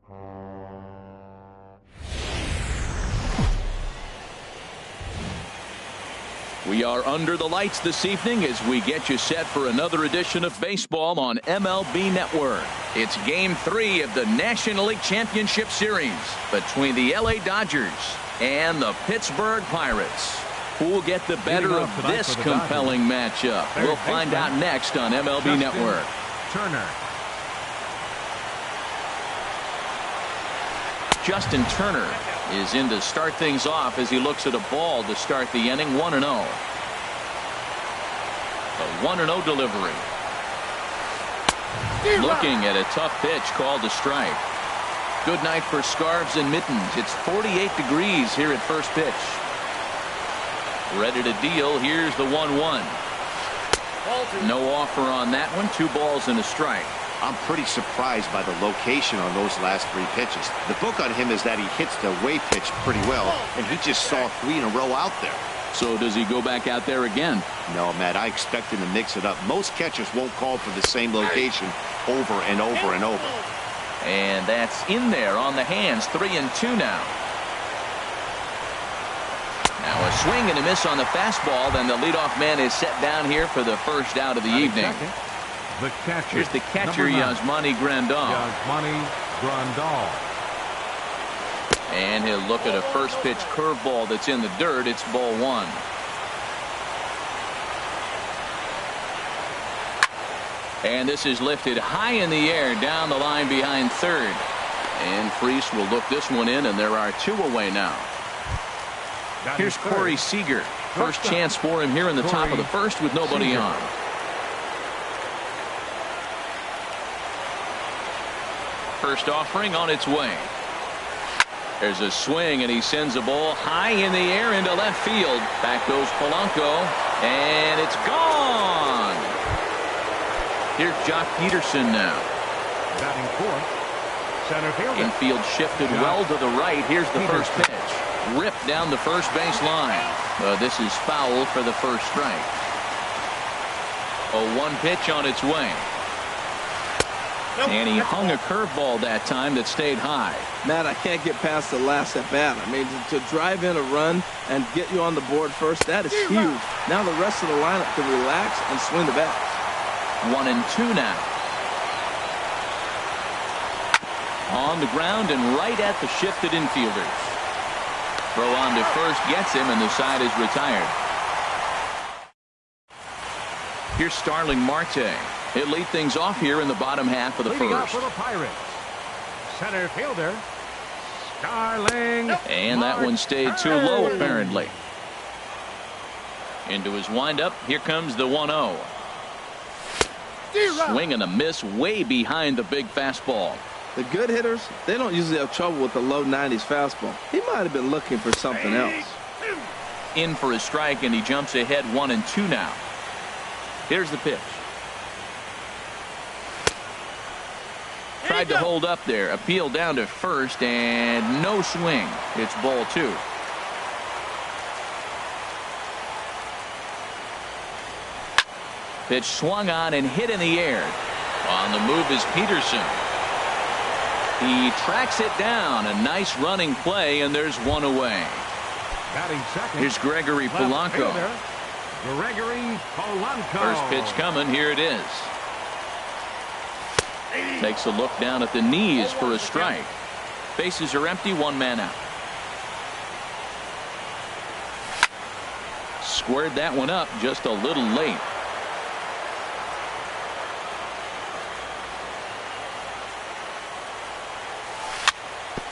We are under the lights this evening as we get you set for another edition of baseball on MLB Network. It's Game 3 of the National League Championship Series between the LA Dodgers and the Pittsburgh Pirates. Who will get the better of this compelling matchup? We'll find out next on MLB Network. Turner. Justin Turner is in to start things off as he looks at a ball to start the inning. 1-0. The 1-0 delivery. Looking at a tough pitch called a strike. Good night for scarves and mittens. It's 48 degrees here at first pitch. Ready to deal. Here's the 1-1. No offer on that one. 2 balls and a strike. I'm pretty surprised by the location on those last 3 pitches. The book on him is that he hits the away pitch pretty well, and he just saw 3 in a row out there. So does he go back out there again? No, Matt, I expect him to mix it up. Most catchers won't call for the same location over and over and over. And that's in there on the hands. 3-2 now. Now a swing and a miss on the fastball. Then the leadoff man is set down here for the first out of the evening. The catcher. Here's the catcher, Yasmani Grandal. And he'll look at a first pitch curveball that's in the dirt. It's ball 1. And this is lifted high in the air down the line behind third. And Freese will look this one in, and there are 2 away now. Here's Corey Seager. First chance for him here in the top of the first with nobody on. First offering on its way. There's a swing, and he sends a ball high in the air into left field. Back goes Polanco, and it's gone. Here's Jock Peterson now. Batting fourth, center fielder. Infield shifted well to the right. Here's the first pitch. Ripped down the first base line. This is foul for the first strike. A 1 pitch on its way. And he hung a curveball that time that stayed high. Matt, I can't get past the last at bat. I mean, to drive in a run and get you on the board first, that is huge. Now the rest of the lineup can relax and swing the bat. 1-2 now. On the ground and right at the shifted infielders. Throw on to first gets him, and the side is retired. Here's Starling Marte. He'll lead things off here in the bottom half of the first. For the Pirates, center fielder Starling. And that one stayed too low apparently. Into his windup. Here comes the 1-0. Swing and a miss way behind the big fastball. The good hitters, they don't usually have trouble with the low 90s fastball. He might have been looking for something else. In for a strike, and he jumps ahead 1-2 now. Here's the pitch. Tried to hold up there. Appeal down to first, and no swing. It's ball 2. Pitch swung on and hit in the air. On the move is Peterson. He tracks it down. A nice running play, and there's 1 away. Batting second. Here's Gregory Polanco. Gregory Polanco. First pitch coming. Here it is. Takes a look down at the knees for a strike. Bases are empty. 1 man out. Squared that one up just a little late.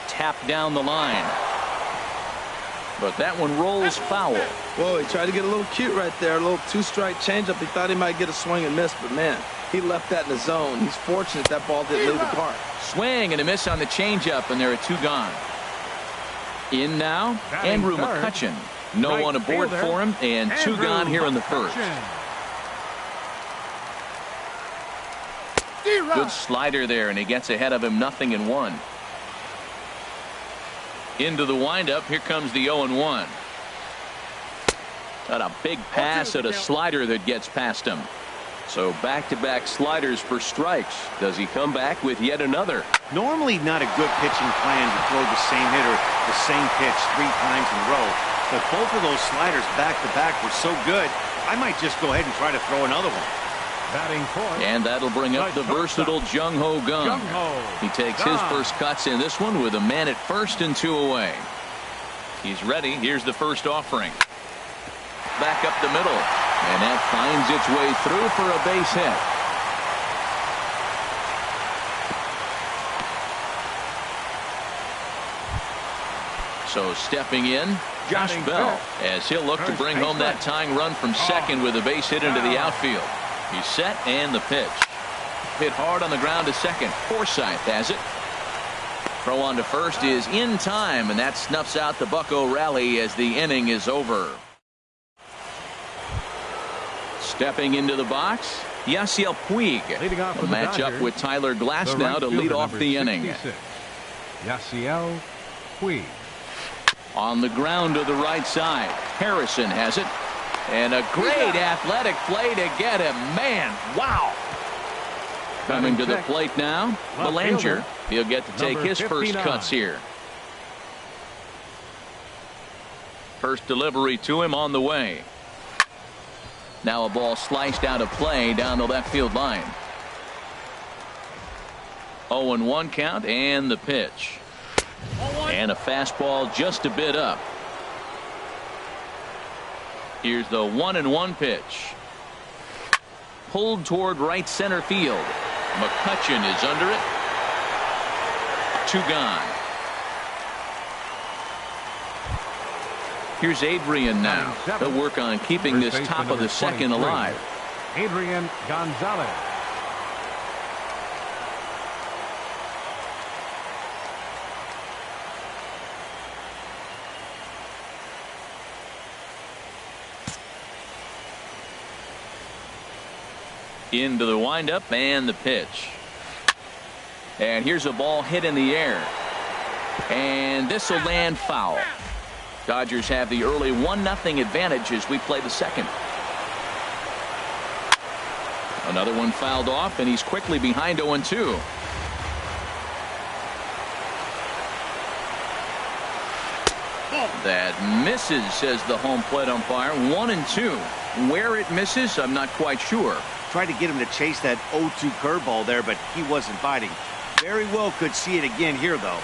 Tapped down the line. But that one rolls foul. Whoa, he tried to get a little cute right there. A little 2-strike changeup. He thought he might get a swing and miss, but man, he left that in the zone. He's fortunate that ball didn't leave the park. Swing and a miss on the changeup, and there are 2 gone. In now, Andrew McCutchen. No one aboard for him, and 2 gone here in the first. Good slider there, and he gets ahead of him. 0-1. Into the windup. Here comes the 0-1. Got a big pass at a slider that gets past him. So back-to-back sliders for strikes. Does he come back with yet another? Normally not a good pitching plan to throw the same hitter the same pitch 3 times in a row. But both of those sliders back-to-back were so good, I might just go ahead and try to throw another one. Batting fourth. And that'll bring up the versatile Jung-Ho Kang. He takes his first cuts in this one with a man at first and 2 away. He's ready. Here's the first offering. Back up the middle. And that finds its way through for a base hit. So stepping in, Josh Bell, as he'll look to bring home that tying run from second with a base hit into the outfield. He's set and the pitch. Hit hard on the ground to second. Forsythe has it. Throw on to first is in time, and that snuffs out the Bucco rally as the inning is over. Stepping into the box, Yasiel Puig. A matchup with Tyler Glasnow to lead off the inning. Yasiel Puig. On the ground to the right side, Harrison has it. And a great athletic play to get him. Man, wow. Coming to the plate now, Belanger. He'll get to take his first cuts here. First delivery to him on the way. Now a ball sliced out of play down the left field line. 0-1 count and the pitch. And a fastball just a bit up. Here's the 1-1 pitch. Pulled toward right center field. McCutchen is under it. 2 gone. Here's Adrian now. They'll work on keeping this top of the second alive. Adrian Gonzalez. Into the windup and the pitch. And here's a ball hit in the air. And this will land foul. Dodgers have the early 1-0 advantage as we play the second. Another one fouled off, and he's quickly behind 0-2. That misses, says the home plate umpire. 1-2. Where it misses, I'm not quite sure. Tried to get him to chase that 0-2 curveball there, but he wasn't biting. Very well could see it again here, though.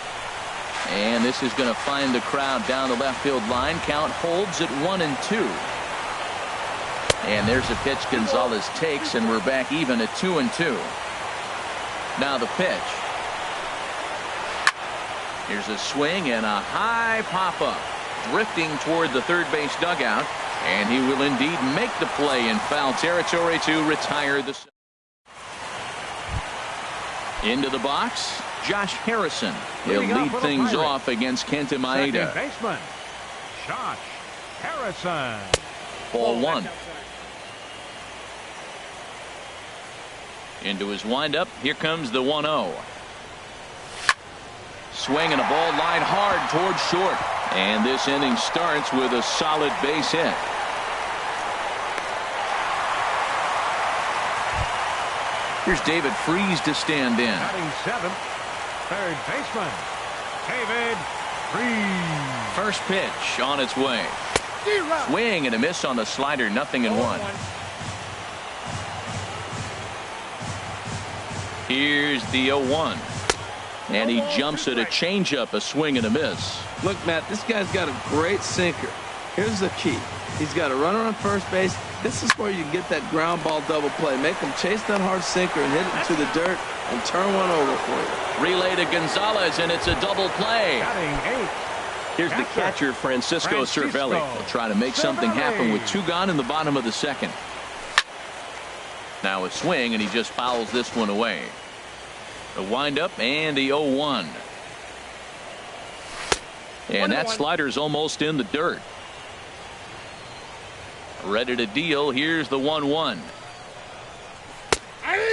And this is going to find the crowd down the left field line. Count holds at 1-2. And there's a pitch Gonzalez takes, and we're back even at 2-2. Now the pitch. Here's a swing and a high pop-up. Drifting toward the third base dugout. And he will indeed make the play in foul territory to retire the. Into the box, Josh Harrison. He'll lead things off against Kenta Maeda. Second baseman, Josh Harrison. Ball 1. Into his windup. Here comes the 1-0. Swing and a ball line hard towards short. And this inning starts with a solid base hit. Here's David Freese to stand in. Batting 7th, third baseman, David Freese. First pitch on its way. Swing and a miss on the slider, 0-1. Here's the 0-1. And he jumps at a changeup, a swing and a miss. Look, Matt, this guy's got a great sinker. Here's the key. He's got a runner on first base. This is where you get that ground ball double play. Make him chase that hard sinker and hit it into the dirt and turn one over for you. Relay to Gonzalez, and it's a double play. Batting 8th. Here's the catcher, Francisco Cervelli. He'll try to make something happen with 2 gone in the bottom of the second. Now a swing, and he just fouls this one away. The windup and the 0-1. And that slider's almost in the dirt. Ready to deal. Here's the 1-1.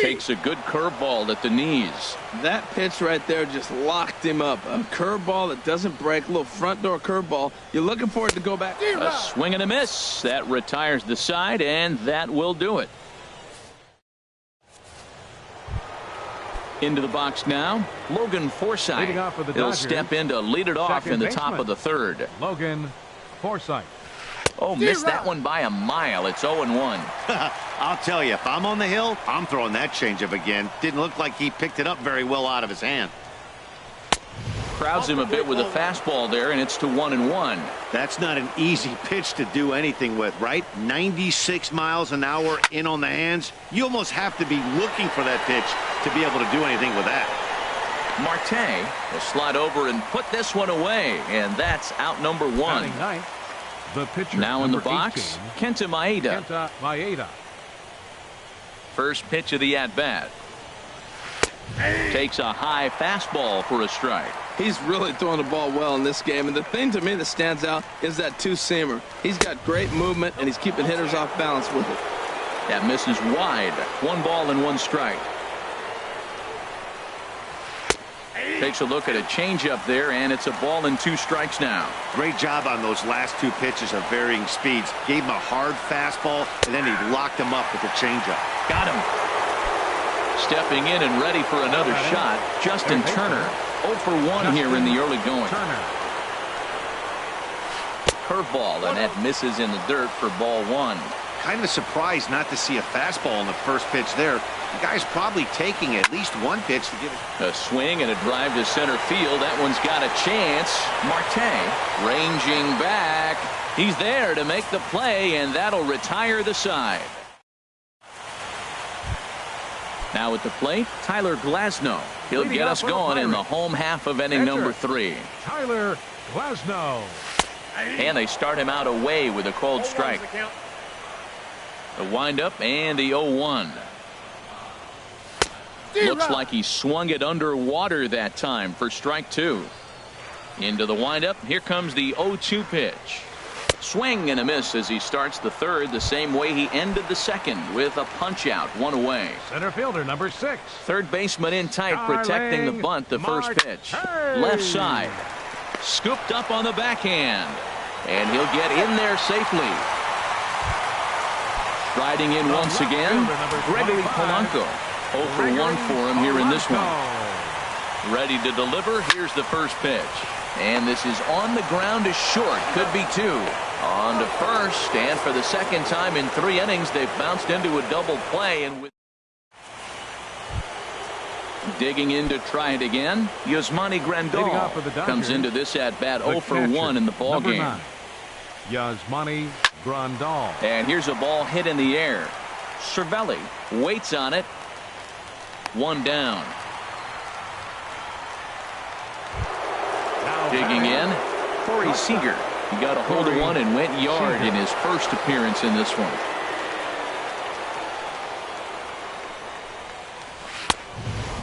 Takes a good curveball at the knees. That pitch right there just locked him up. A curveball that doesn't break, a little front door curveball. You're looking for it to go back. A swing and a miss. That retires the side, and that will do it. Into the box now, Logan Forsythe. Leading off for the He'll Dodgers, step in to lead it off in the top of the third. Logan Forsythe. Oh, missed that one by a mile. It's 0-1. I'll tell you, if I'm on the hill, I'm throwing that changeup again. Didn't look like he picked it up very well out of his hand. Crowds him a bit with a fastball there, and it's to 1-1. That's not an easy pitch to do anything with, right? 96 miles an hour in on the hands. You almost have to be looking for that pitch to be able to do anything with that. Marte will slide over and put this one away, and that's out number 1. Batting ninth, the pitcher, Now in the number box, 18, Kenta Maeda. Kenta Maeda. First pitch of the at-bat. Takes a high fastball for a strike. He's really throwing the ball well in this game, and the thing to me that stands out is that two-seamer. He's got great movement, and he's keeping hitters off balance with it. That misses wide. 1 ball and 1 strike. Takes a look at a changeup there, and it's a ball and 2 strikes now. Great job on those last 2 pitches of varying speeds. Gave him a hard fastball, and then he locked him up with the changeup. Got him. Stepping in and ready for another shot, Justin Turner. 0 for 1 here in the early going. Curveball, and that misses in the dirt for ball 1. Kind of surprised not to see a fastball in the first pitch there. The guy's probably taking at least 1 pitch to get it. A swing and a drive to center field. That one's got a chance. Marte ranging back. He's there to make the play, and that'll retire the side. Now at the plate, Tyler Glasnow. He'll get us going in the home half of inning number 3. Tyler Glasnow. And they start him out away with a cold strike. The windup and the 0-1. Looks like he swung it underwater that time for strike 2. Into the windup. Here comes the 0-2 pitch. Swing and a miss as he starts the third the same way he ended the second with a punch out, 1 away. Center fielder number 6. Third baseman in tight, protecting the bunt the first pitch. Left side. Scooped up on the backhand. And he'll get in there safely. Striding in once again, Gregory Polanco. 0 for 1 for him here in this one. Ready to deliver. Here's the first pitch. And this is on the ground to short. Could be 2. On to first. And for the second time in 3 innings, they've bounced into a double play. And with digging in to try it again, Yasmani Grandal comes into this at-bat 0 for 1 in the ballgame. Yasmani Grandal. And here's a ball hit in the air. Cervelli waits on it. 1 down. Digging in, Corey Seager. He got a hold of one and went yard in his first appearance in this one.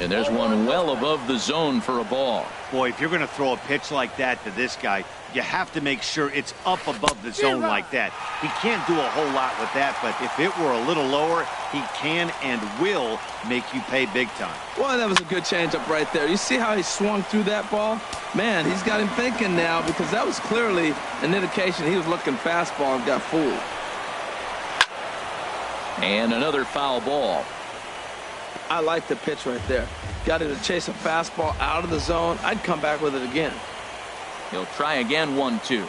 And there's one well above the zone for a ball. Boy, if you're going to throw a pitch like that to this guy, you have to make sure it's up above the zone like that. He can't do a whole lot with that, but if it were a little lower, he can and will make you pay big time. Boy, that was a good changeup right there. You see how he swung through that ball? Man, he's got him thinking now, because that was clearly an indication he was looking fastball and got fooled. And another foul ball. I like the pitch right there. Got him to chase a fastball out of the zone. I'd come back with it again. He'll try again, 1-2.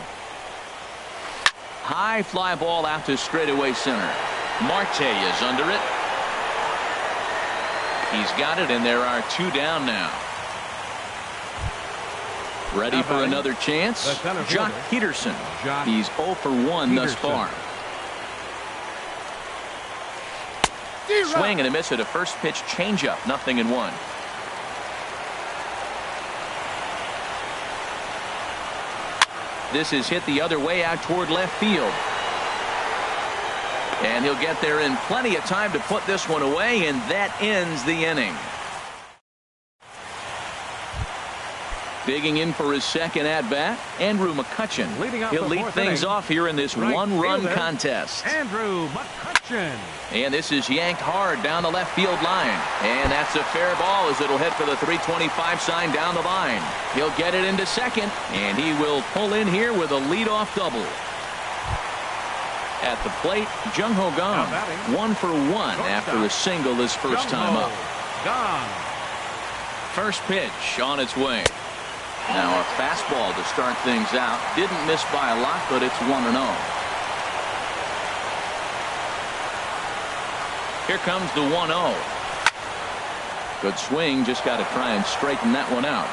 High fly ball out to straightaway center. Marte is under it. He's got it, and there are 2 down now. Ready for another chance? Jock Peterson. He's 0 for 1 thus far. Swing and a miss at a first pitch changeup. 0-1. This is hit the other way out toward left field. And he'll get there in plenty of time to put this one away, and that ends the inning. Digging in for his second at-bat, Andrew McCutchen. He'll lead things off here in this one-run contest. Andrew McCutchen. And this is yanked hard down the left field line. And that's a fair ball as it'll hit for the 325 sign down the line. He'll get it into second, and he will pull in here with a leadoff double. At the plate, Jung Ho Kang, 1 for 1 after a single his first time up. Kang. First pitch on its way. Now a fastball to start things out. Didn't miss by a lot, but it's 1-0. Here comes the 1-0. Good swing, just got to try and straighten that one out.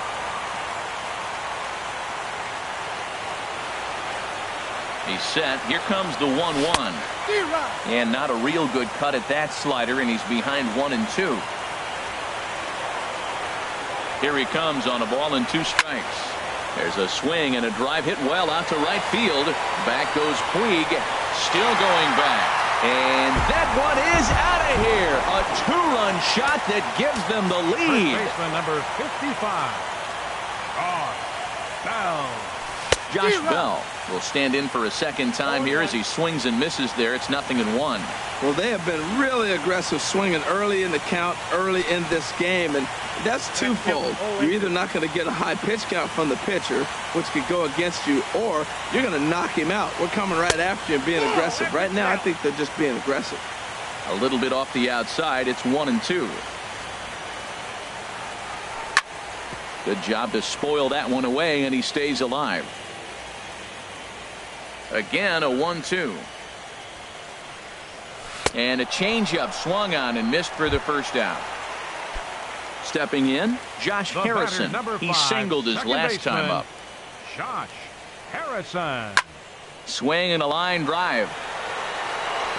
He's set. Here comes the 1-1. And not a real good cut at that slider, and he's behind 1-2. Here he comes on a ball and 2 strikes. There's a swing and a drive hit well out to right field. Back goes Puig, still going back. And that one is out of here. A 2-run shot that gives them the lead. First baseman number 55. Bell. Josh Bell will stand in for a second time here as he swings and misses there. It's 0-1. Well, they have been really aggressive swinging early in the count, early in this game, and that's twofold. You're either not going to get a high pitch count from the pitcher, which could go against you, or you're going to knock him out. We're coming right after you and being aggressive. Right now, I think they're just being aggressive. A little bit off the outside. It's 1-2. Good job to spoil that one away, and he stays alive. Again, a 1-2. And a changeup swung on and missed for the first out. Stepping in, Josh Harrison. He singled his last time up. Josh Harrison. Swing and a line drive.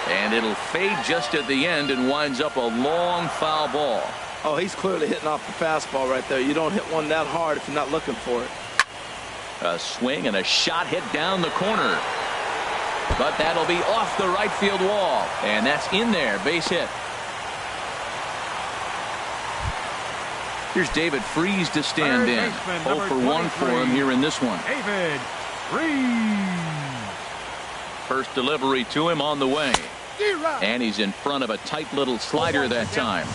And it'll fade just at the end and winds up a long foul ball. Oh, he's clearly hitting off the fastball right there. You don't hit one that hard if you're not looking for it. A swing and a shot hit down the corner. But that'll be off the right field wall. And that's in there. Base hit. Here's David Freese to stand in. 0 for 1 for him here in this one. David Freese. First delivery to him on the way. And he's in front of a tight little slider that time.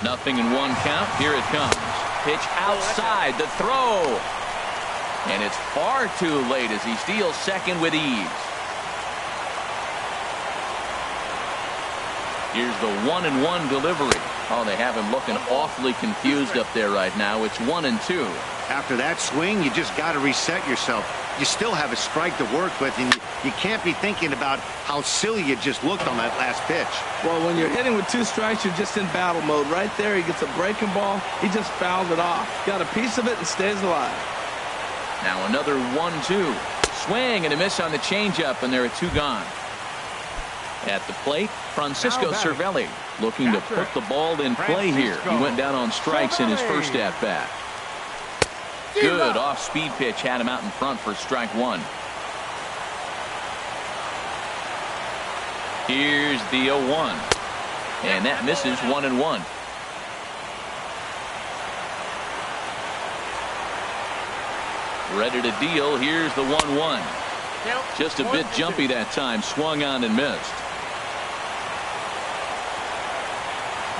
0-1 count. Here it comes. Pitch outside. The throw. And it's far too late as he steals second with ease. Here's the 1-1 delivery. Oh, they have him looking awfully confused up there right now. It's 1-2. After that swing, you just got to reset yourself. You still have a strike to work with, and you can't be thinking about how silly you just looked on that last pitch. Well, when you're hitting with 2 strikes, you're just in battle mode. Right there, he gets a breaking ball. He just fouls it off. Got a piece of it and stays alive. Now another 1-2. Swing and a miss on the changeup, and there are 2 gone. At the plate, Francisco Cervelli looking to put the ball in play here. He went down on strikes in his first at-bat. Good off-speed pitch had him out in front for strike 1. Here's the 0-1. And that misses 1-1. Ready to deal. Here's the 1-1. Just a bit jumpy that time. Swung on and missed.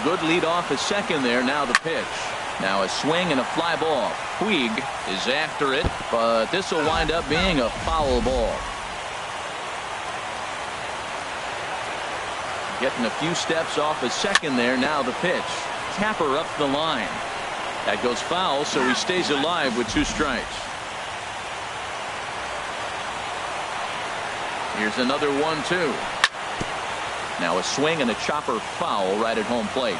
Good lead off at second there. Now the pitch. Now a swing and a fly ball. Puig is after it, but this will wind up being a foul ball. Getting a few steps off at second there. Now the pitch. Tapper up the line. That goes foul, so he stays alive with 2 strikes. Here's another 1-2. Now a swing and a chopper foul right at home plate.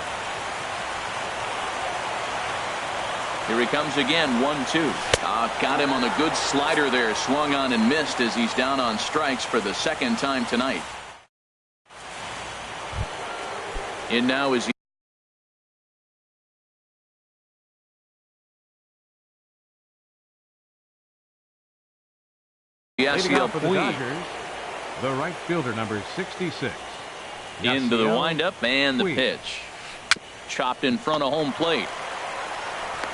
Here he comes again. 1-2. Got him on a good slider there. Swung on and missed as he's down on strikes for the second time tonight. And now is Puig. The right fielder, number 66. Into the windup and the pitch. Chopped in front of home plate.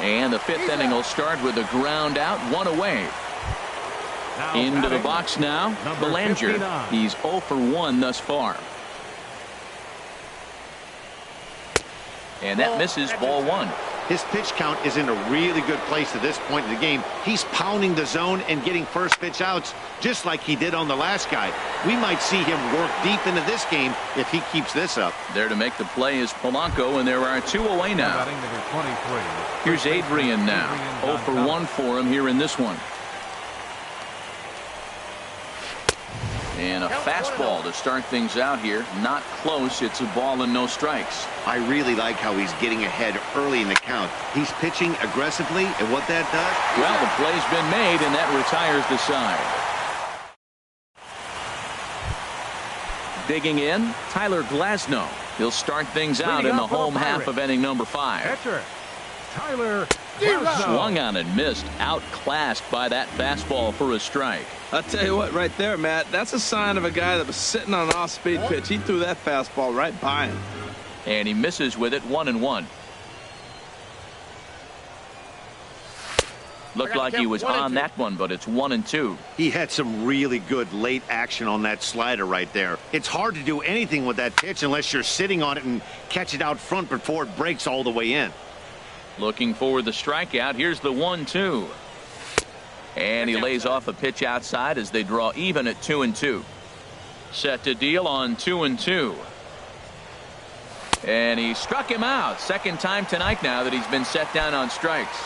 And the 5th inning will start with a ground out, 1 away. Into the box now, Belanger. He's 0 for 1 thus far. And that misses ball 1. His pitch count is in a really good place at this point in the game. He's pounding the zone and getting first pitch outs just like he did on the last guy. We might see him work deep into this game if he keeps this up. There to make the play is Polanco, and there are 2 away now. Batting number 23. Here's Adrian now. 0 for 1 for him here in this one. And a fastball to start things out here. Not close. It's a ball and no strikes. I really like how he's getting ahead early in the count. He's pitching aggressively, and what that does? Well, the play's been made, and that retires the side. Digging in, Tyler Glasnow. He'll start things out in the home half of inning number 5. Catcher, Tyler Swung on and missed. Outclassed by that fastball for a strike. I'll tell you what, right there, Matt, that's a sign of a guy that was sitting on an off-speed pitch. He threw that fastball right by him. And he misses with it, 1-1. Looked like he was on that one, but it's 1-2. He had some really good late action on that slider right there. It's hard to do anything with that pitch unless you're sitting on it and catch it out front before it breaks all the way in. Looking for the strikeout. Here's the 1-2. And he lays off a pitch outside as they draw even at 2-2. Set to deal on 2-2. And he struck him out. Second time tonight now that he's been set down on strikes.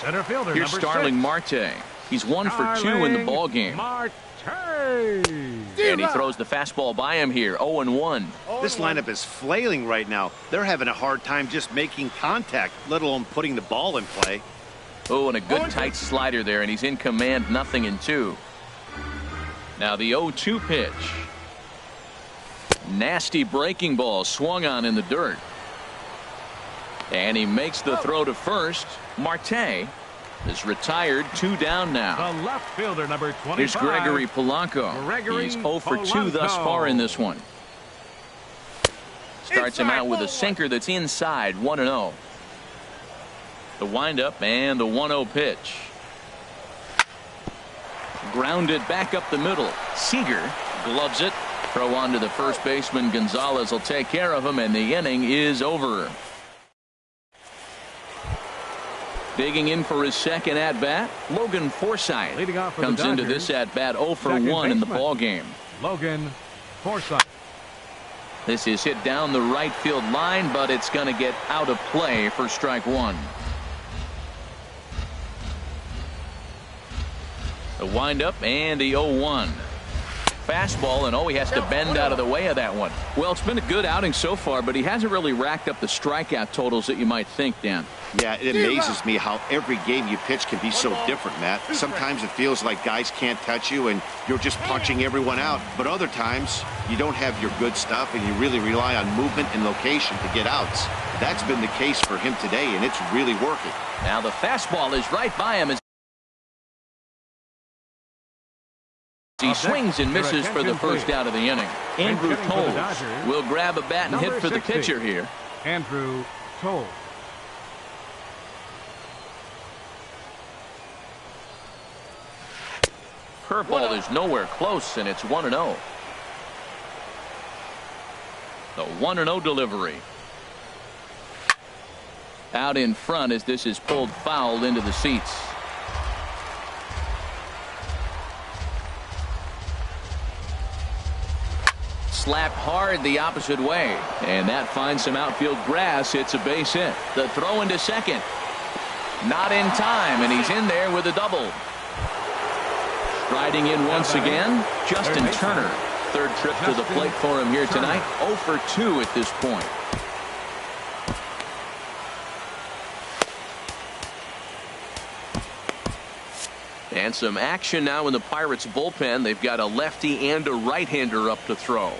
Center fielder Here's number Starling 6. Marte. He's 1 for 2 in the ball game. Marte. And he throws the fastball by him here. 0-1. This lineup is flailing right now. They're having a hard time just making contact, let alone putting the ball in play. Oh, and a good tight slider there, and he's in command, 0-2. Now the 0-2 pitch. Nasty breaking ball swung on in the dirt. And he makes the throw to first. Marte is retired, 2 down now. The left fielder number 25. Here's Gregory Polanco. Gregory He's 0 for 2 Polanco. thus far in this one. Starts him out with a sinker that's inside, 1-0. The windup and the 1-0 pitch. Grounded back up the middle. Seager gloves it. Throw on to the first baseman. Gonzalez will take care of him, and the inning is over. Digging in for his second at-bat, Logan Forsythe Leading off for the comes into Dodgers, this at-bat 0 for second 1 in the baseman, ball game. Logan Forsythe. This is hit down the right field line, but it's going to get out of play for strike 1. The windup and the 0-1. Fastball, and he has to bend out of the way of that one. Well, it's been a good outing so far, but he hasn't really racked up the strikeout totals that you might think, Dan. Yeah, it amazes me how every game you pitch can be so different, Matt. Sometimes it feels like guys can't touch you and you're just punching everyone out. But other times, you don't have your good stuff and you really rely on movement and location to get outs. That's been the case for him today, and it's really working. Now the fastball is right by him as he swings and misses for the first out of the inning. Andrew Toles will grab a bat and hit for the pitcher here. Andrew Toles. Curveball is nowhere close, and it's 1-0. The 1-0 delivery. Out in front as this is pulled foul into the seats. Slapped hard the opposite way, and that finds some outfield grass. It's a base hit. The throw into second. Not in time, and he's in there with a double. Striding in once again, Justin Turner. Third trip to the plate for him here tonight. 0 for 2 at this point. And some action now in the Pirates bullpen. They've got a lefty and a right-hander up to throw.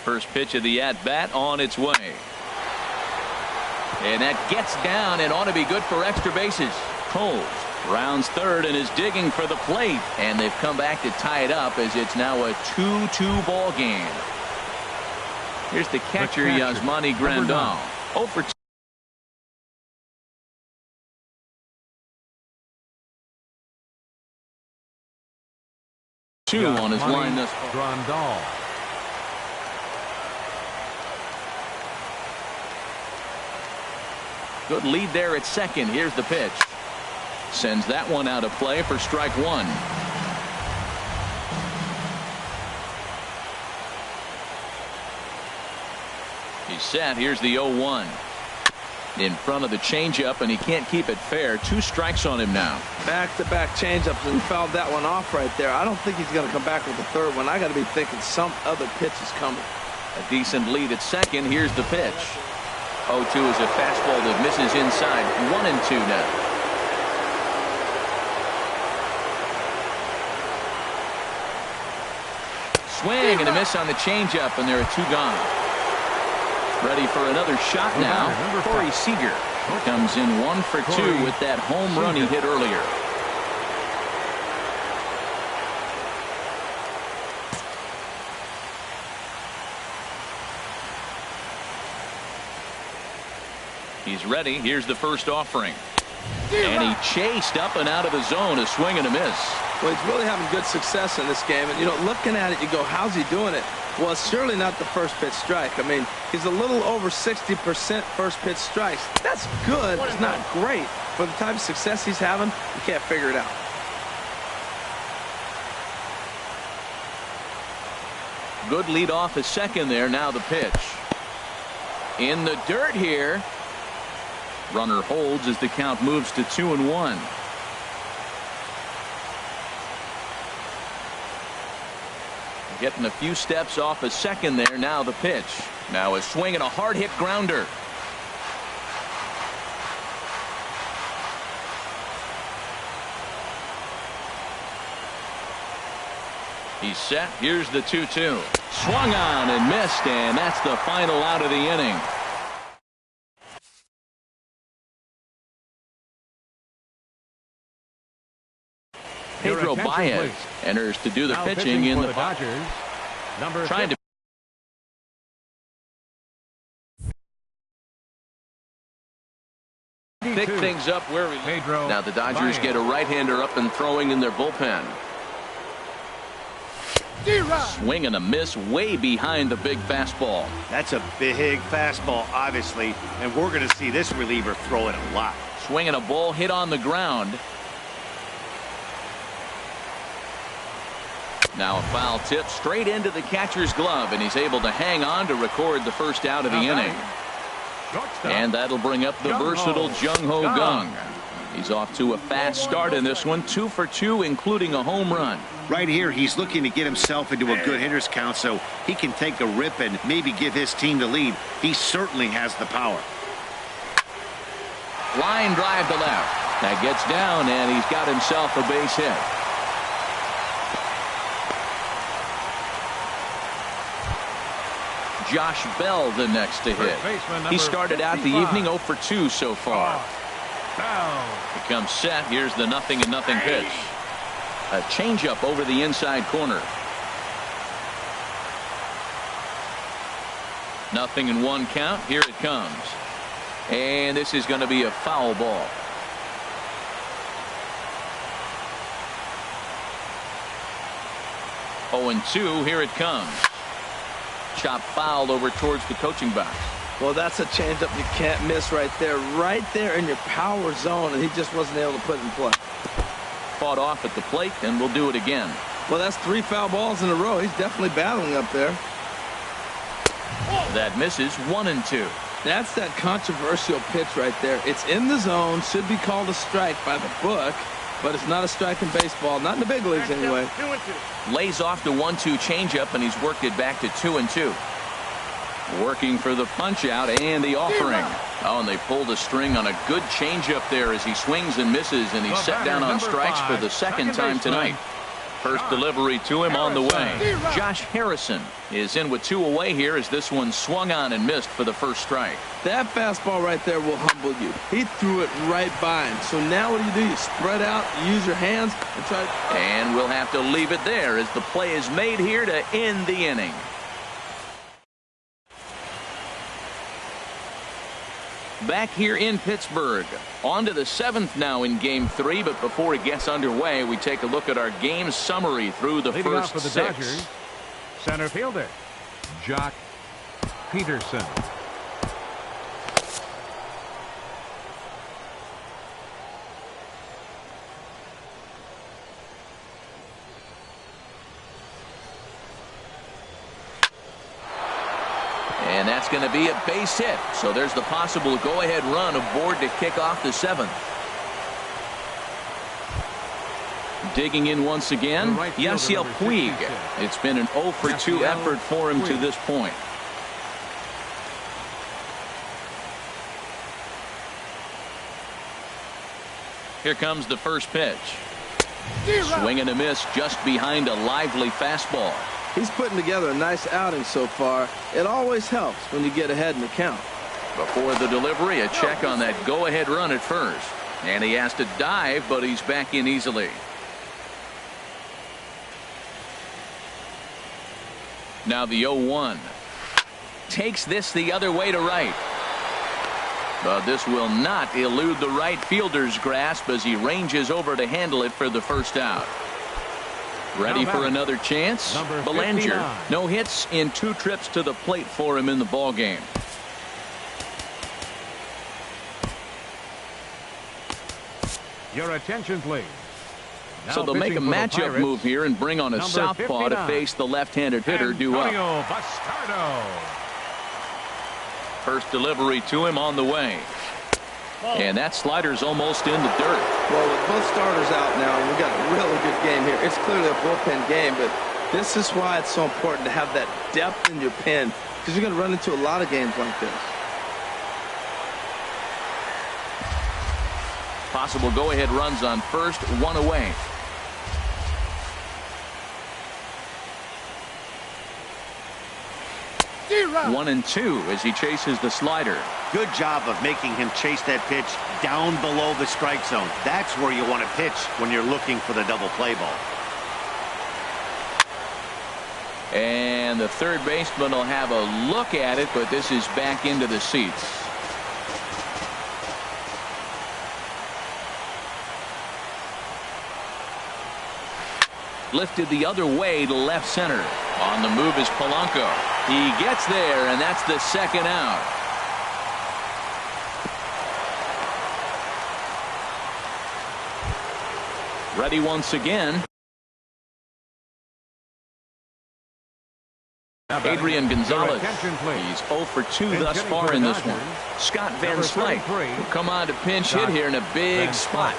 First pitch of the at-bat on its way. And that gets down and ought to be good for extra bases. Toles rounds third and is digging for the plate. And they've come back to tie it up as it's now a 2-2 ball game. Here's the catcher, Yasmani Grandal. 0 for 2 on his line thus far. Good lead there at second. Here's the pitch. Sends that one out of play for strike one. He's set. Here's the 0-1. In front of the changeup, and he can't keep it fair. 2 strikes on him now. Back-to-back changeups, and he fouled that one off right there. I don't think he's going to come back with the third one. I got to be thinking some other pitch is coming. A decent lead at second. Here's the pitch. 0-2 is a fastball that misses inside. 1-2 now. Swing and a miss on the changeup, and there are 2 gone. Ready for another shot now. Corey Seager comes in 1 for 2 with that home run he hit earlier. He's ready. Here's the first offering. And he chased up and out of the zone. A swing and a miss. Well, he's really having good success in this game. And, you know, looking at it, you go, how's he doing it? Well, it's surely not the first pitch strike. I mean, he's a little over 60% first pitch strikes. That's good. It's not great. For the type of success he's having, you can't figure it out. Good lead off a second there. Now the pitch. In the dirt here. Runner holds as the count moves to 2-1. Getting a few steps off a second there. Now the pitch. Now a swing and a hard hit grounder. He's set. Here's the 2-2. Swung on and missed, and that's the final out of the inning. Pedro Baez enters to do the pitching in the Dodgers. Trying to pick things up where he now the Dodgers get a right-hander up and throwing in their bullpen. Swing and a miss way behind the big fastball. That's a big fastball, obviously, and we're going to see this reliever throw it a lot. Swing and a ball hit on the ground. Now a foul tip straight into the catcher's glove, and he's able to hang on to record the first out of the inning. And that'll bring up the versatile Jung-Ho Kang. He's off to a fast start in this one, 2 for 2, including a home run. Right here, he's looking to get himself into a good hitter's count so he can take a rip and maybe give his team the lead. He certainly has the power. Line drive to left. That gets down, and he's got himself a base hit. Josh Bell the next to hit. He started out the evening 0 for 2 so far. He comes set. Here's the 0-0 pitch. A changeup over the inside corner. 0-1 count. Here it comes. And this is going to be a foul ball. Oh, and 2. Here it comes. Chop foul over towards the coaching box. Well, that's a changeup you can't miss right there in your power zone, and he just wasn't able to put it in play. Fought off at the plate, and we'll do it again. Well, that's 3 foul balls in a row. He's definitely battling up there. That misses. 1-2. That's that controversial pitch right there. It's in the zone, should be called a strike by the book, but it's not a strike in baseball, not in the big leagues anyway. Lays off the 1-2 changeup, and he's worked it back to 2-2. Working for the punch out and the offering. Oh, and they pulled a string on a good changeup there as he swings and misses, and he's set down on strikes for the second time tonight. First delivery to him on the way. Josh Harrison is in with 2 away here as this one swung on and missed for the first strike. That fastball right there will humble you. He threw it right by him. So now what do? You spread out, you use your hands, and try. And we'll have to leave it there as the play is made here to end the inning. Back here in Pittsburgh. On to the 7th now in Game 3, but before it gets underway, we take a look at our game summary through the Leading first off for the 6. Dodgers, center fielder, Jock Peterson. that's going to be a base hit. So there's the possible go-ahead run aboard to kick off the 7th. Digging in once again, Yasiel Puig. It's been an 0 for 2 effort for him to this point. Here comes the first pitch. Swing and a miss just behind a lively fastball. He's putting together a nice outing so far. It always helps when you get ahead in the count. Before the delivery, a check on that go-ahead run at first. And he has to dive, but he's back in easily. Now the 0-1. Takes this the other way to right. But this will not elude the right fielder's grasp as he ranges over to handle it for the first out. Ready for another chance? Belanger. No hits in 2 trips to the plate for him in the ballgame. Your attention, please. So they'll make a matchup move here and bring on a southpaw to face the left-handed hitter due up. First delivery to him on the way. And that slider's almost in the dirt. Well, with both starters out now, we've got a really good game here. It's clearly a bullpen game, but this is why it's so important to have that depth in your pen, because you're going to run into a lot of games like this. Possible go-ahead runs on first, 1 away. One and 2 as he chases the slider. Good job of making him chase that pitch down below the strike zone. That's where you want to pitch when you're looking for the double play ball. And the third baseman will have a look at it, but this is back into the seats. Lifted the other way to left center. On the move is Polanco. He gets there, and that's the second out. Ready once again. Adrian Gonzalez. He's 0 for 2 thus far in this one. Scott Van Slyke will come on to pinch hit here in a big spot.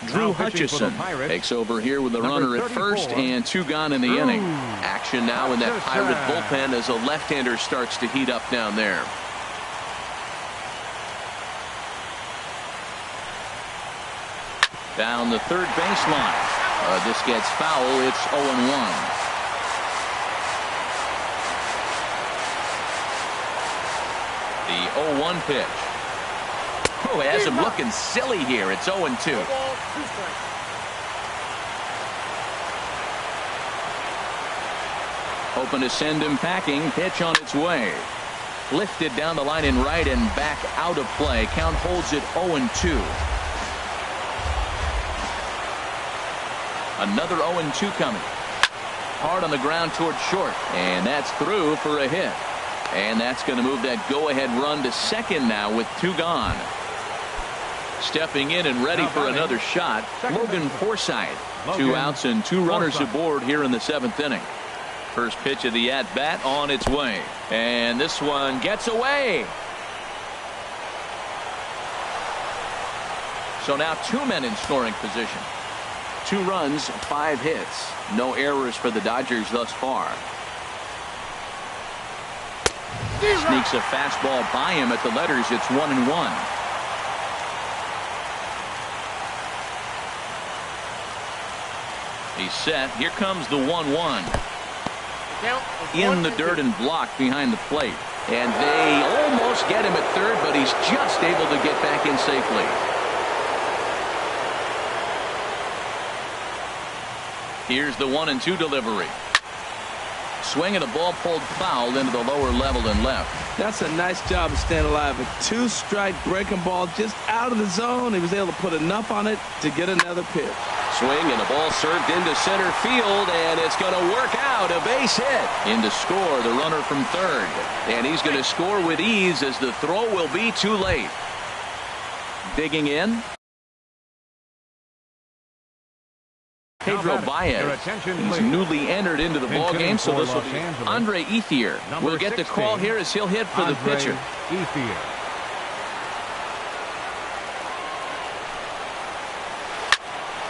Drew Hutchison takes over here with a runner at first and 2 gone in the inning. Action now in that Pirate bullpen as a left-hander starts to heat up down there. Down the third baseline. This gets foul. It's 0-1. The 0-1 pitch. Oh, it has him looking silly here. It's 0-2. Hoping to send him packing. Pitch on its way. Lifted down the line in right and back out of play. Count holds it 0-2. Another 0-2 coming. Hard on the ground toward short. And that's through for a hit. And that's going to move that go-ahead run to second now with 2 gone. Stepping in and ready for another shot, Logan Forsythe. 2 outs and 2 runners aboard here in the 7th inning. First pitch of the at-bat on its way. And this one gets away. So now 2 men in scoring position. 2 runs, 5 hits. No errors for the Dodgers thus far. Sneaks a fastball by him at the letters. It's 1-1. He's set. Here comes the 1-1. In the dirt and blocked behind the plate. And they almost get him at third, but he's just able to get back in safely. Here's the 1-2 delivery. Swing and a ball pulled foul into the lower level and left. That's a nice job of staying alive. A 2-strike breaking ball just out of the zone. He was able to put enough on it to get another pitch. Swing and a ball served into center field, and it's going to work out. A base hit. In to score, the runner from third. And he's going to score with ease as the throw will be too late. Digging in, Pedro Baez. He's newly entered into the ball game, so this will be Andre Ethier. We'll get the call here as he'll hit for the pitcher. Ethier.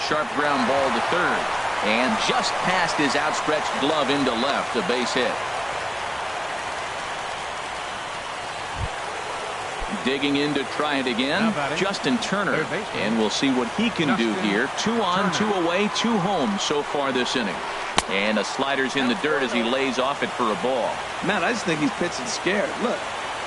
Sharp ground ball to third, and just past his outstretched glove into left, a base hit. Digging in to try it again, Justin Turner, and we'll see what he can do here. 2 on, 2 away, 2 home so far this inning. And a slider's in the dirt as he lays off it for a ball. Man, I just think he's pitching scared. Look,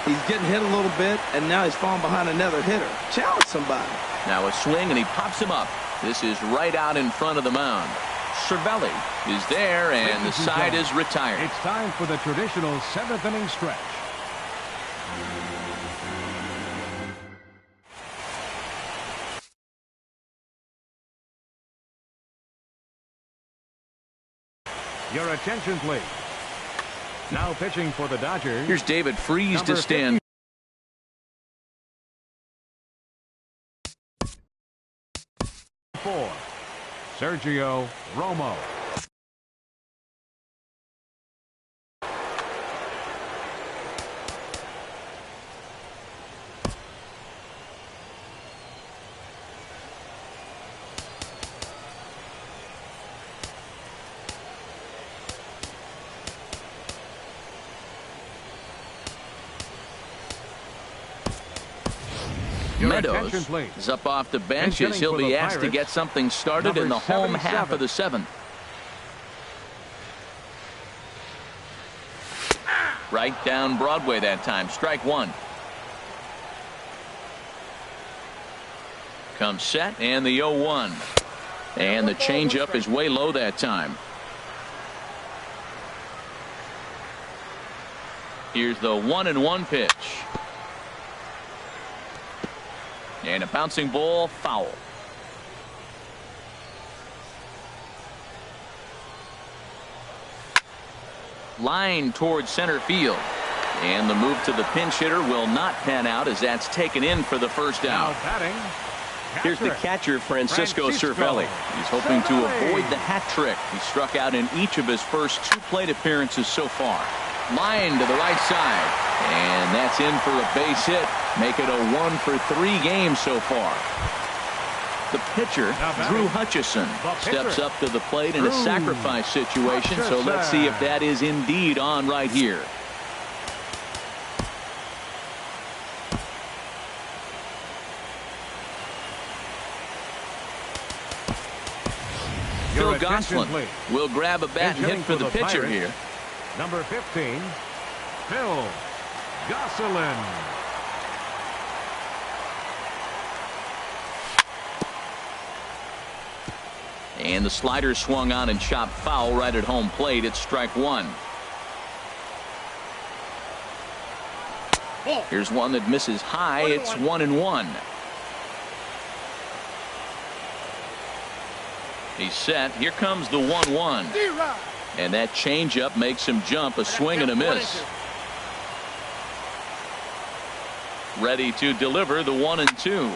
he's getting hit a little bit, and now he's falling behind another hitter. Challenge somebody. Now a swing, and he pops him up. This is right out in front of the mound. Cervelli is there, and the side is retired. It's time for the traditional 7th inning stretch. Your attention, please. Now pitching for the Dodgers. Here's David Freese to stand. Sergio Romo. Meadows is up off the bench as he'll be asked to get something started in the home half of the 7th. Right down Broadway that time. Strike 1. Comes set, and the 0-1. And the changeup is way low that time. Here's the 1-1 pitch. And a bouncing ball, foul. Line towards center field. And the move to the pinch hitter will not pan out as that's taken in for the first out. Here's the catcher, Francisco Cervelli. He's hoping to avoid the hat trick. He struck out in each of his first 2 plate appearances so far. Line to the right side. And that's in for a base hit. Make it a 1 for 3 games so far. The pitcher, Drew Hutchison, steps up to the plate in a sacrifice situation. So let's see if that is indeed on right here. Phil Gosselin will grab a bat and hit for the pitcher here. Number 15, Phil Gosselin. And the slider swung on and chopped foul right at home plate. It's strike 1. Here's one that misses high. It's 1-1. He's set. Here comes the 1-1. And that changeup makes him jump. A swing and a miss. Ready to deliver the 1-2.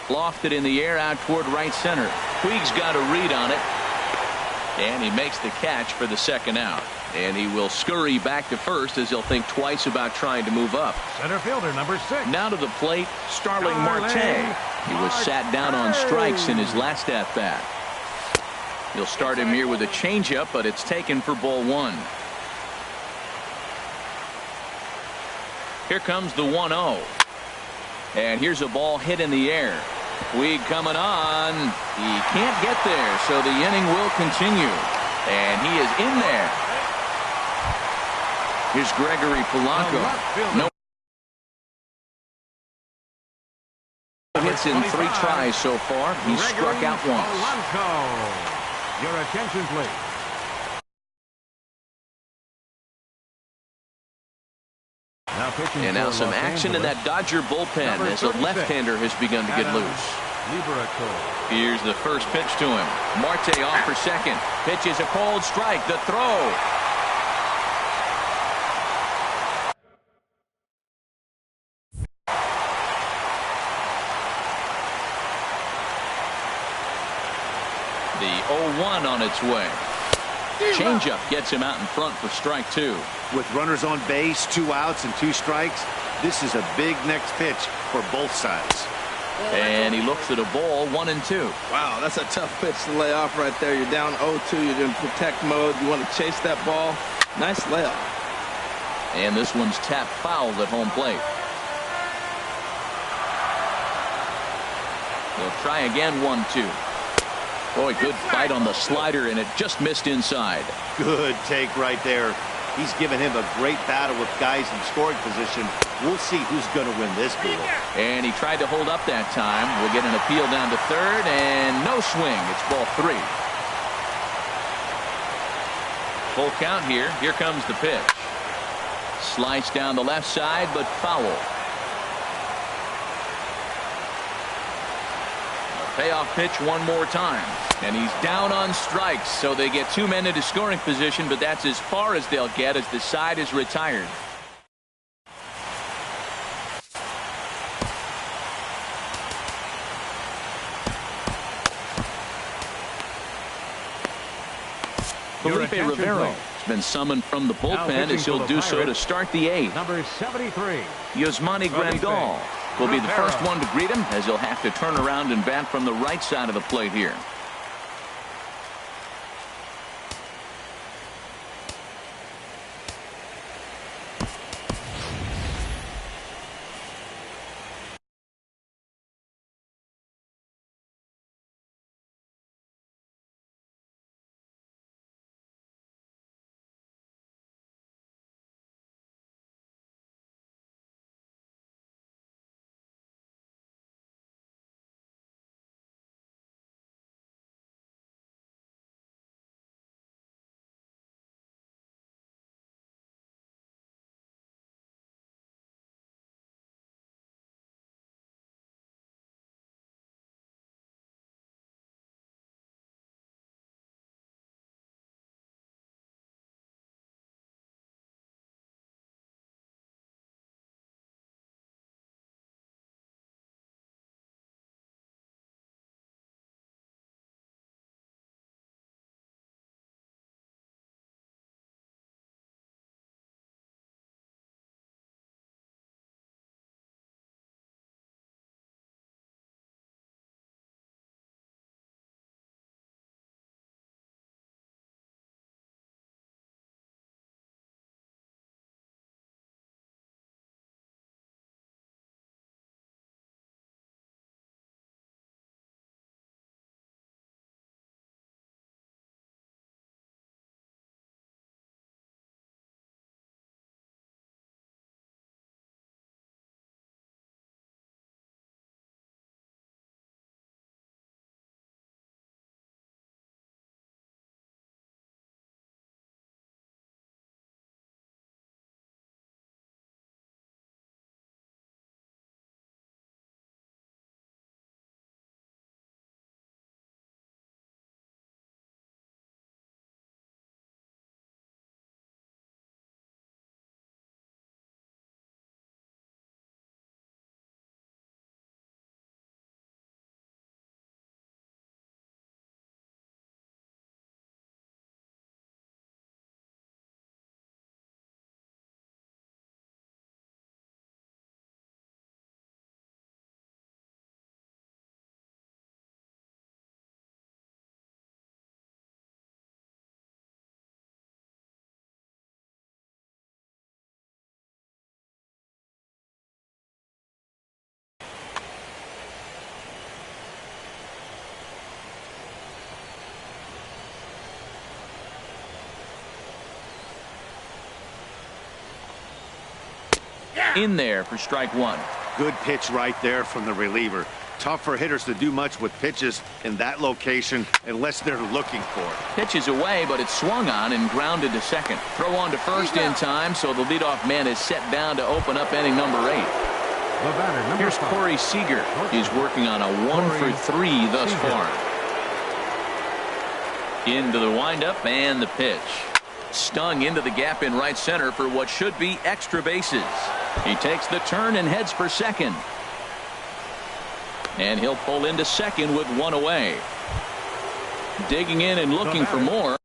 Lofted in the air out toward right center. Puig's got a read on it. And he makes the catch for the second out. And he will scurry back to first as he'll think twice about trying to move up. Center fielder number 6. Now to the plate, Starling Marte. He was sat down on strikes in his last at bat. He'll start him here with a changeup, but it's taken for ball 1. Here comes the 1-0. And here's a ball hit in the air. Puig coming on. He can't get there, so the inning will continue. And he is in there. Here's Gregory Polanco. No hits in 3 tries so far. He's struck out once. Your attention, please. And now some action in that Dodger bullpen as a left-hander has begun to get loose. Here's the first pitch to him. Marte off for second. Pitch is a cold strike. The throw. The 0-1 on its way. Changeup gets him out in front for strike two. With runners on base, 2 outs and 2 strikes, this is a big next pitch for both sides. And he looks at a ball, 1-2. Wow, that's a tough pitch to lay off right there. You're down 0-2. You're in protect mode. You want to chase that ball. Nice layoff. And this one's tapped foul at home plate. They'll try again, 1-2. Boy, good fight on the slider, and it just missed inside. Good take right there. He's given him a great battle with guys in scoring position. We'll see who's going to win this duel. And he tried to hold up that time. We'll get an appeal down to third, and no swing. It's ball 3. Full count here. Here comes the pitch. Slice down the left side, but foul. Payoff pitch one more time, and he's down on strikes, so they get 2 men into scoring position, but that's as far as they'll get as the side is retired. Felipe Rivero has been summoned from the bullpen as he'll do so to start the 8th. Number 73. Yasmani Grandal will be the first one to greet him, as he'll have to turn around and bat from the right side of the plate here. In there for strike 1. Good pitch right there from the reliever. Tough for hitters to do much with pitches in that location unless they're looking for it. Pitch is away, but it's swung on and grounded to second. Throw on to first in time, so the leadoff man is set down to open up inning number 8. The batter, number Here's 5. Corey Seager. He's working on a 1-for-3 thus far. Into the windup and the pitch. Stung into the gap in right center for what should be extra bases. He takes the turn and heads for second. And he'll pull into second with one away. Digging in and looking for more.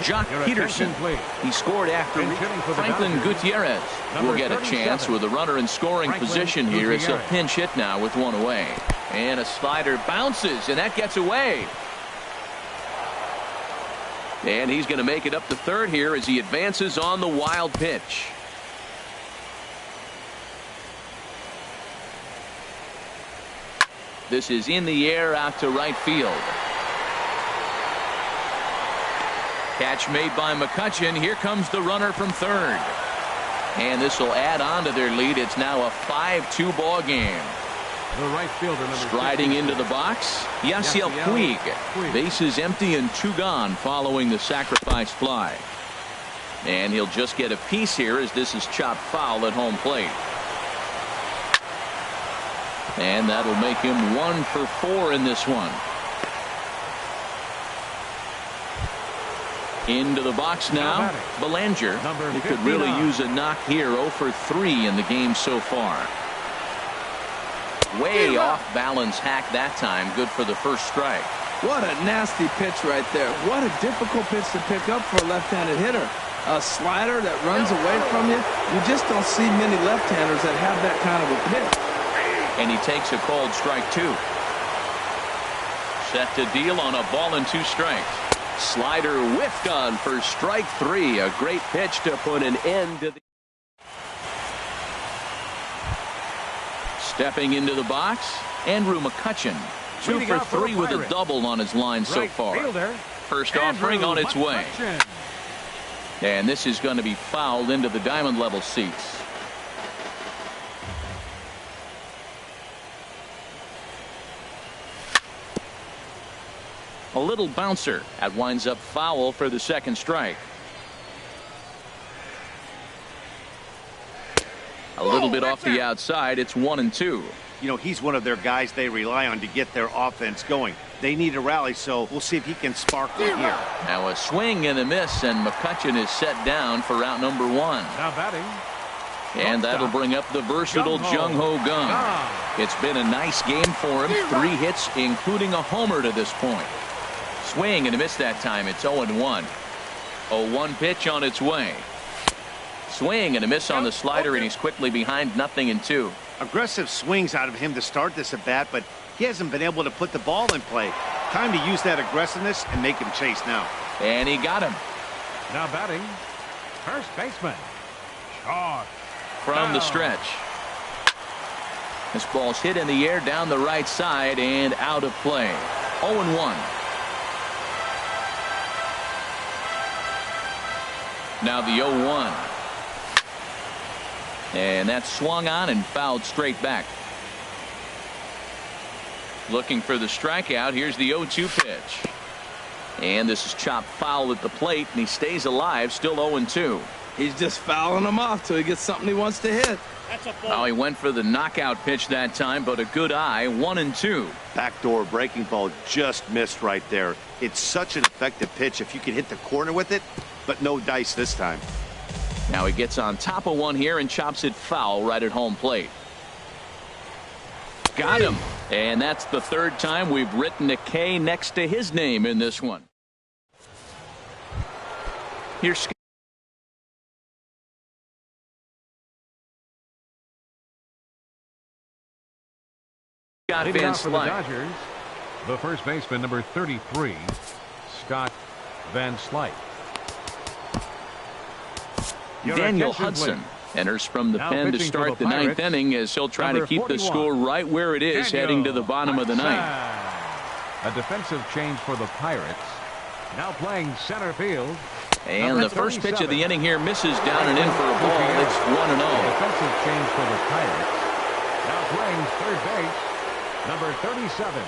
Jock Peterson. He scored after Franklin Gutierrez will get a chance with a runner in scoring position here. It's a pinch hit now with one away. And a slider bounces, and that gets away. And he's going to make it up to third here as he advances on the wild pitch. This is in the air out to right field. Catch made by McCutchen. Here comes the runner from third. And this will add on to their lead. It's now a 5-2 ball game. The right fielder, number Striding into the box, Yasiel Puig. Bases empty and 2 gone following the sacrifice fly. And he'll just get a piece here as this is chopped foul at home plate. And that'll make him 1 for 4 in this one. Into the box now. Belanger. He could really use a knock here. 0 for 3 in the game so far. Way off balance hack that time. Good for the first strike. What a nasty pitch right there. What a difficult pitch to pick up for a left-handed hitter. A slider that runs away from you. You just don't see many left-handers that have that kind of a pitch. And he takes a called strike 2. Set to deal on a ball and 2 strikes. Slider whiffed on for strike 3. A great pitch to put an end to the. Stepping into the box, Andrew McCutchen. 2 for 3 with a double on his line so far. First offering on its way. And this is going to be fouled into the diamond level seats. A little bouncer. That winds up foul for the second strike. A little bit off the outside. It's 1-2. You know, he's one of their guys they rely on to get their offense going. They need a rally, so we'll see if he can spark one here. Now a swing and a miss, and McCutchen is set down for out number 1. Now batting. And that'll bring up the versatile Jung-Ho Kang. It's been a nice game for him. 3 hits, including a homer to this point. Swing and a miss that time. It's 0-1. 0-1 pitch on its way. Swing and a miss on the slider, and he's quickly behind 0-2. Aggressive swings out of him to start this at bat, but he hasn't been able to put the ball in play. Time to use that aggressiveness and make him chase now. And he got him. Now batting, first baseman, short. From the stretch. This ball's hit in the air down the right side and out of play. 0-1. Now the 0-1. And that's swung on and fouled straight back. Looking for the strikeout. Here's the 0-2 pitch. And this is chopped foul at the plate, and he stays alive, still 0-2. He's just fouling him off till he gets something he wants to hit. Oh, he went for the knockout pitch that time, but a good eye. 1-2. Backdoor breaking ball just missed right there. It's such an effective pitch if you can hit the corner with it, but no dice this time. Now he gets on top of one here and chops it foul right at home plate. Got him. And that's the third time we've written a K next to his name in this one. Here's Scott Van For the Slyke. Dodgers, the first baseman, number 33, Scott Van Slyke. Daniel Hudson enters from the pen to start the ninth inning as he'll try to keep the score right where it is heading to the bottom of the ninth. A defensive change for the Pirates. Now playing center field. And the first pitch of the inning here misses down and in for a ball. It's 1-0. Defensive change for the Pirates. Now playing third base, number 37.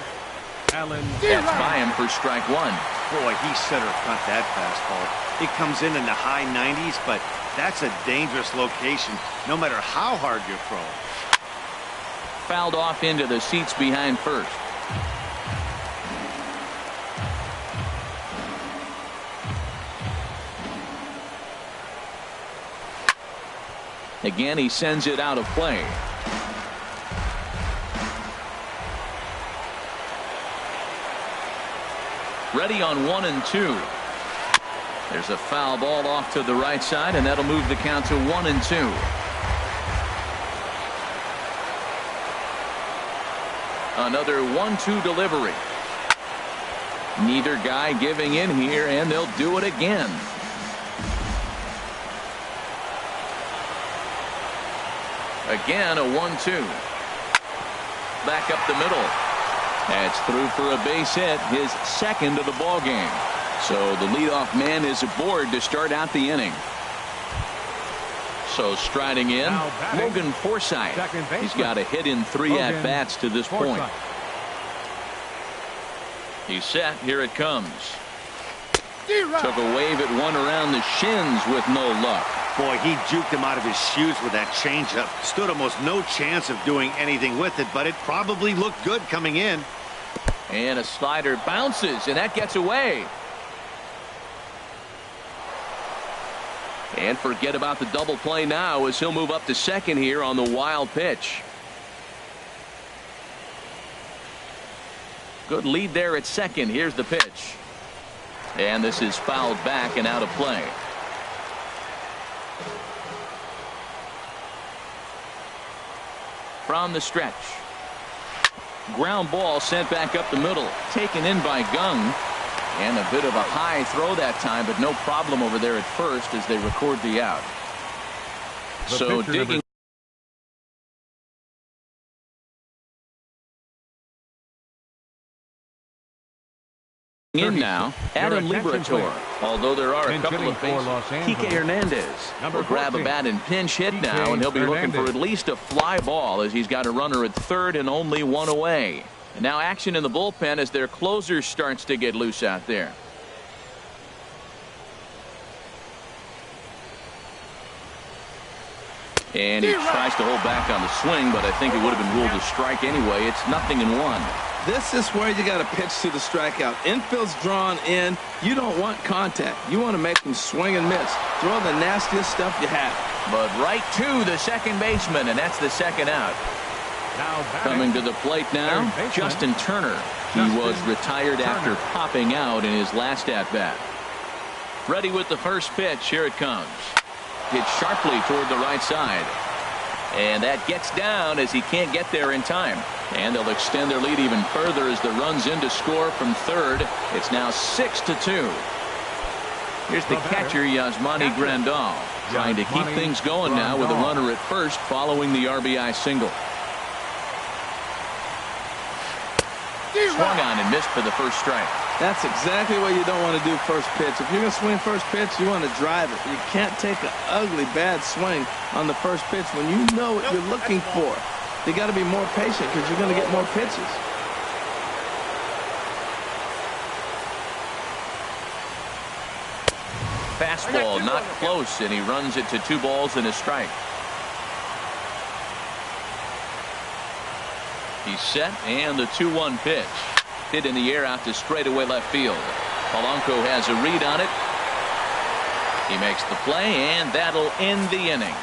That's by him for strike one. Boy, he center cut that fastball. It comes in the high 90s, but that's a dangerous location, no matter how hard you're throwing. Fouled off into the seats behind first. Again, he sends it out of play. Ready on 1-2. There's a foul ball off to the right side, and that'll move the count to 1-2. Another 1-2 delivery. Neither guy giving in here, and they'll do it again. Again, a 1-2. Back up the middle. That's through for a base hit, his second of the ball game. So the leadoff man is aboard to start out the inning. So striding in, Logan Forsythe. He's got a hit in 3 at-bats to this point. He's set. Here it comes. Took a wave at one around the shins with no luck. Boy, he juked him out of his shoes with that changeup. Stood almost no chance of doing anything with it, but it probably looked good coming in. And a slider bounces, and that gets away. And forget about the double play now as he'll move up to second here on the wild pitch. Good lead there at second. Here's the pitch. And this is fouled back and out of play. From the stretch. Ground ball sent back up the middle. Taken in by Gung. And a bit of a high throw that time, but no problem over there at first as they record the out. So digging in now, Adam Liberatore. Although there are a couple of bases, Kike Hernandez will grab a bat and pinch hit now, and he'll be looking for at least a fly ball as he's got a runner at third and only one away. And now action in the bullpen as their closer starts to get loose out there. And he tries to hold back on the swing, but I think it would have been ruled a strike anyway. It's 0-1. This is where you got to pitch to the strikeout. Infield's drawn in. You don't want contact. You want to make them swing and miss. Throw the nastiest stuff you have. But right to the second baseman, and that's the second out. Coming to the plate now, Justin Turner. He was retired after popping out in his last at-bat. Ready with the first pitch. Here it comes. Hit sharply toward the right side. And that gets down as he can't get there in time. And they'll extend their lead even further as the run's in to score from third. It's now 6-2. Here's the catcher, Yasmani Grandal, trying to keep things going now with a runner at first following the RBI single. Swung on and missed for the first strike. That's exactly what you don't want to do first pitch. If you're going to swing first pitch, you want to drive it. You can't take an ugly, bad swing on the first pitch when you know what you're looking for. You got to be more patient because you're going to get more pitches. Fastball not close, and he runs it to 2 balls and a strike. He's set, and the 2-1 pitch. Hit in the air out to straightaway left field. Polanco has a read on it. He makes the play, and that'll end the inning.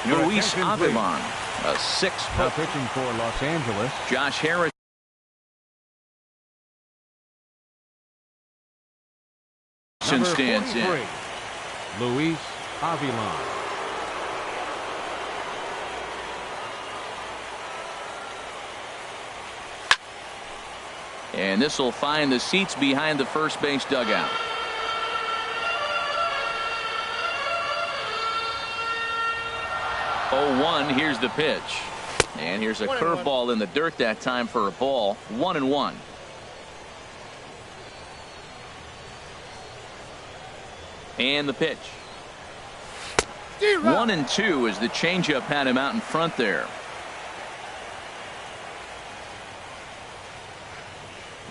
Luis Avilan, a 6-foot. Now pitching for Los Angeles. Josh Harris. Stands in. Luis Avilan. And this will find the seats behind the first base dugout. Oh, 1. Here's the pitch. And here's a curveball in the dirt that time for a ball. 1-1. And the pitch. 1-2 as the changeup had him out in front there.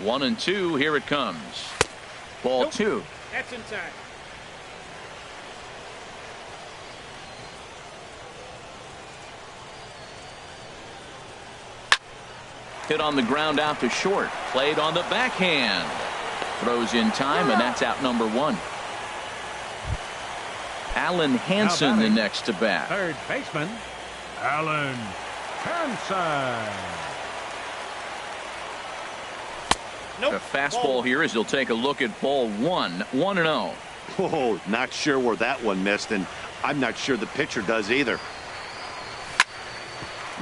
1-2, here it comes. Ball 2. That's in time. Hit on the ground out to short. Played on the backhand. Throws in time, and that's out number 1. Alan Hansen the next to bat. Third baseman, Alan Hansen. A fastball here as he'll take a look at ball 1. 1-0. Oh, not sure where that one missed, and I'm not sure the pitcher does either.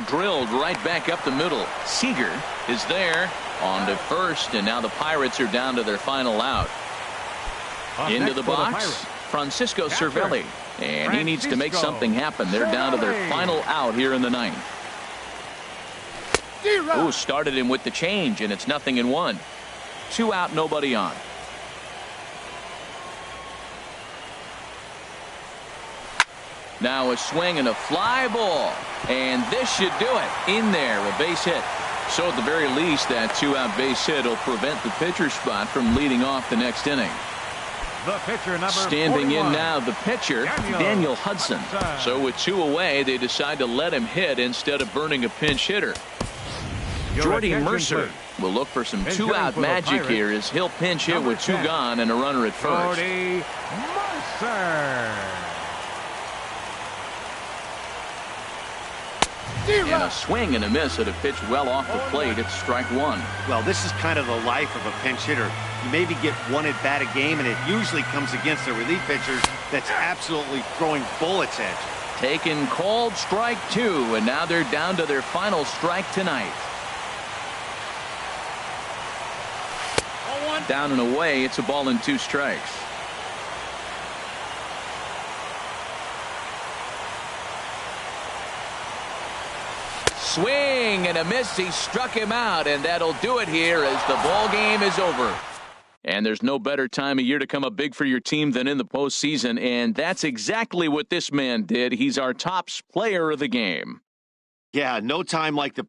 Drilled right back up the middle. Seager is there on to first, and now the Pirates are down to their final out. Into the box, Francisco Cervelli, and he needs to make something happen. They're down to their final out here in the 9th. Ooh, started him with the change, and it's 0-1. 2 out, nobody on. Now a swing and a fly ball, and this should do it. In there, a base hit. So at the very least, that 2-out base hit will prevent the pitcher spot from leading off the next inning. The pitcher, number Standing 41. in now, the pitcher, Daniel Hudson. So with 2 away, they decide to let him hit instead of burning a pinch hitter. Jordy Mercer will look for some 2-out magic here as he'll pinch hit with 2 gone and a runner at first. Jordy Mercer. And a swing and a miss at a pitch well off the plate. It's strike 1. Well, this is kind of the life of a pinch hitter. You maybe get 1 at bat a game, and it usually comes against a relief pitcher that's absolutely throwing bullets at you. Taken called strike 2, and now they're down to their final strike tonight. Down and away, it's a ball and 2 strikes. Swing and a miss. He struck him out, and that'll do it here as the ball game is over. And there's no better time of year to come up big for your team than in the postseason, and that's exactly what this man did. He's our top player of the game. Yeah, no time like the